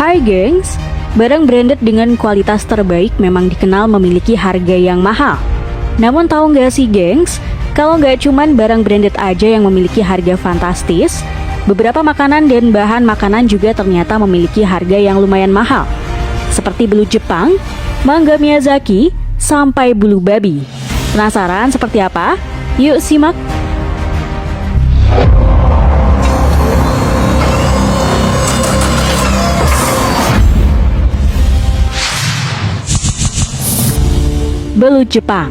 Hai gengs, barang branded dengan kualitas terbaik memang dikenal memiliki harga yang mahal. Namun tahu nggak sih gengs, kalau nggak cuman barang branded aja yang memiliki harga fantastis, beberapa makanan dan bahan makanan juga ternyata memiliki harga yang lumayan mahal. Seperti belut Jepang, mangga Miyazaki, sampai bulu babi. Penasaran seperti apa? Yuk simak! Belut Jepang.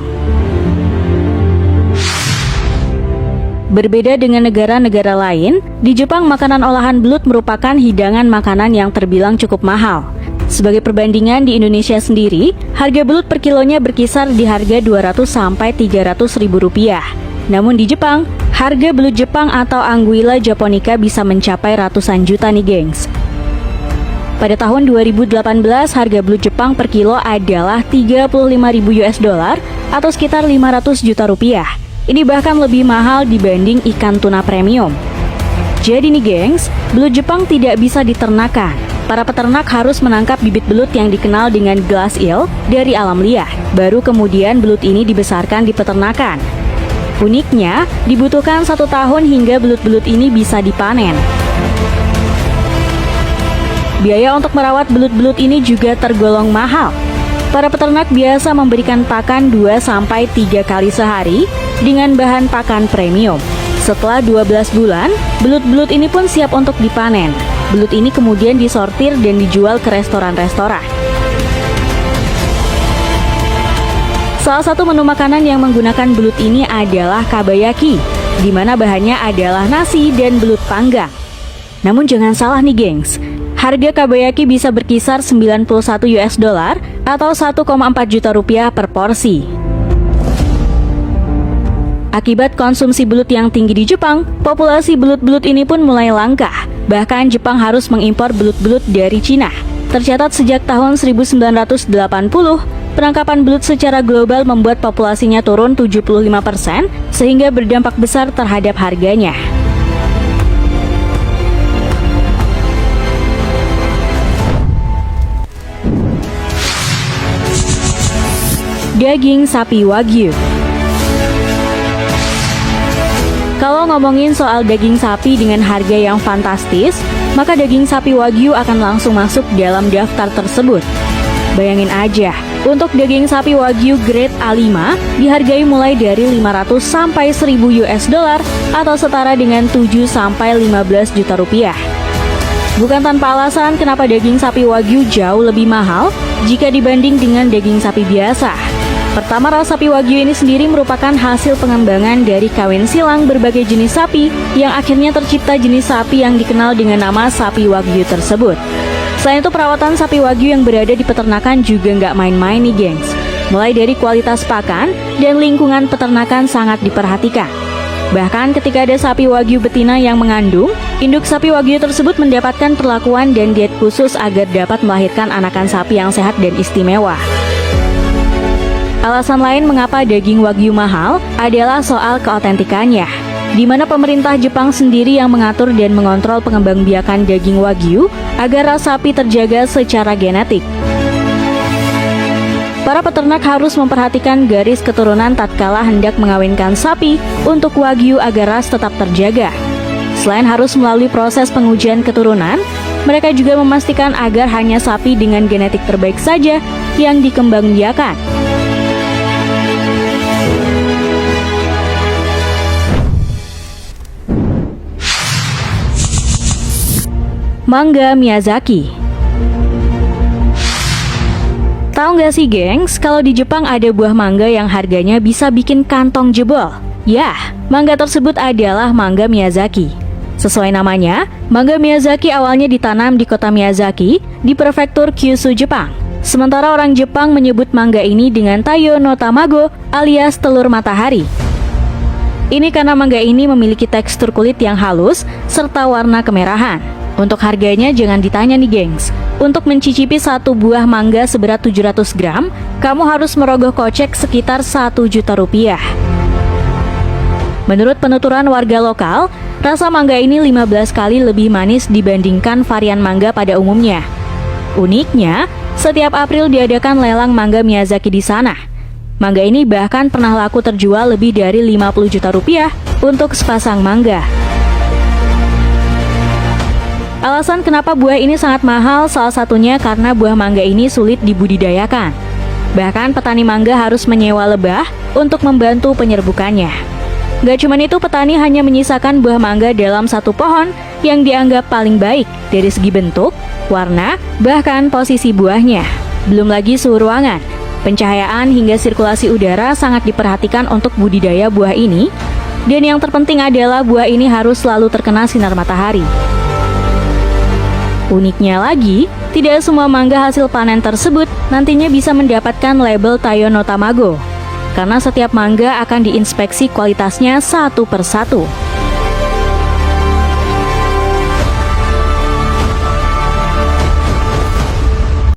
Berbeda dengan negara-negara lain, di Jepang makanan olahan belut merupakan hidangan makanan yang terbilang cukup mahal. Sebagai perbandingan di Indonesia sendiri, harga belut per kilonya berkisar di harga 200 sampai 300 ribu rupiah. Namun di Jepang, harga belut Jepang atau Anguilla japonica bisa mencapai ratusan juta nih gengs. Pada tahun 2018, harga belut Jepang per kilo adalah 35.000 US dollar atau sekitar 500 juta rupiah. Ini bahkan lebih mahal dibanding ikan tuna premium. Jadi nih gengs, belut Jepang tidak bisa diternakan. Para peternak harus menangkap bibit belut yang dikenal dengan glass eel dari alam liar. Baru kemudian belut ini dibesarkan di peternakan. Uniknya, dibutuhkan 1 tahun hingga belut-belut ini bisa dipanen. Biaya untuk merawat belut-belut ini juga tergolong mahal. Para peternak biasa memberikan pakan 2-3 kali sehari dengan bahan pakan premium. Setelah 12 bulan, belut-belut ini pun siap untuk dipanen. Belut ini kemudian disortir dan dijual ke restoran-restoran. Salah satu menu makanan yang menggunakan belut ini adalah kabayaki, di mana bahannya adalah nasi dan belut panggang. Namun jangan salah nih gengs, harga kabayaki bisa berkisar 91 US dollar atau 1,4 juta rupiah per porsi. Akibat konsumsi belut yang tinggi di Jepang, populasi belut-belut ini pun mulai langka. Bahkan Jepang harus mengimpor belut-belut dari Cina. Tercatat sejak tahun 1980, penangkapan belut secara global membuat populasinya turun 75%, sehingga berdampak besar terhadap harganya. Daging sapi Wagyu. Kalau ngomongin soal daging sapi dengan harga yang fantastis, maka daging sapi Wagyu akan langsung masuk dalam daftar tersebut. Bayangin aja, untuk daging sapi Wagyu grade A5 dihargai mulai dari 500 sampai 1000 US dollar atau setara dengan 7 sampai 15 juta rupiah. Bukan tanpa alasan kenapa daging sapi Wagyu jauh lebih mahal jika dibanding dengan daging sapi biasa. Pertama, ras sapi Wagyu ini sendiri merupakan hasil pengembangan dari kawin silang berbagai jenis sapi yang akhirnya tercipta jenis sapi yang dikenal dengan nama sapi Wagyu tersebut. Selain itu, perawatan sapi Wagyu yang berada di peternakan juga nggak main-main nih gengs. Mulai dari kualitas pakan dan lingkungan peternakan sangat diperhatikan. Bahkan ketika ada sapi Wagyu betina yang mengandung, induk sapi Wagyu tersebut mendapatkan perlakuan dan diet khusus agar dapat melahirkan anakan sapi yang sehat dan istimewa. Alasan lain mengapa daging Wagyu mahal adalah soal keautentikannya, di mana pemerintah Jepang sendiri yang mengatur dan mengontrol pengembangbiakan daging Wagyu agar ras sapi terjaga secara genetik. Para peternak harus memperhatikan garis keturunan tatkala hendak mengawinkan sapi untuk Wagyu agar ras tetap terjaga. Selain harus melalui proses pengujian keturunan, mereka juga memastikan agar hanya sapi dengan genetik terbaik saja yang dikembangbiakan. Mangga Miyazaki. Tahu nggak sih gengs, kalau di Jepang ada buah mangga yang harganya bisa bikin kantong jebol. Ya, mangga tersebut adalah mangga Miyazaki. Sesuai namanya, mangga Miyazaki awalnya ditanam di kota Miyazaki di prefektur Kyushu, Jepang. Sementara orang Jepang menyebut mangga ini dengan Tayo no Tamago alias telur matahari. Ini karena mangga ini memiliki tekstur kulit yang halus serta warna kemerahan. Untuk harganya jangan ditanya nih gengs. Untuk mencicipi satu buah mangga seberat 700 gram, kamu harus merogoh kocek sekitar 1 juta rupiah. Menurut penuturan warga lokal, rasa mangga ini 15 kali lebih manis dibandingkan varian mangga pada umumnya. Uniknya, setiap April diadakan lelang mangga Miyazaki di sana. Mangga ini bahkan pernah laku terjual lebih dari 50 juta rupiah untuk sepasang mangga. Alasan kenapa buah ini sangat mahal salah satunya karena buah mangga ini sulit dibudidayakan. Bahkan petani mangga harus menyewa lebah untuk membantu penyerbukannya. Gak cuma itu, petani hanya menyisakan buah mangga dalam satu pohon yang dianggap paling baik dari segi bentuk, warna, bahkan posisi buahnya. Belum lagi suhu ruangan, pencahayaan hingga sirkulasi udara sangat diperhatikan untuk budidaya buah ini. Dan yang terpenting adalah buah ini harus selalu terkena sinar matahari. Uniknya lagi, tidak semua mangga hasil panen tersebut nantinya bisa mendapatkan label Taiyo no Tamago, karena setiap mangga akan diinspeksi kualitasnya satu persatu.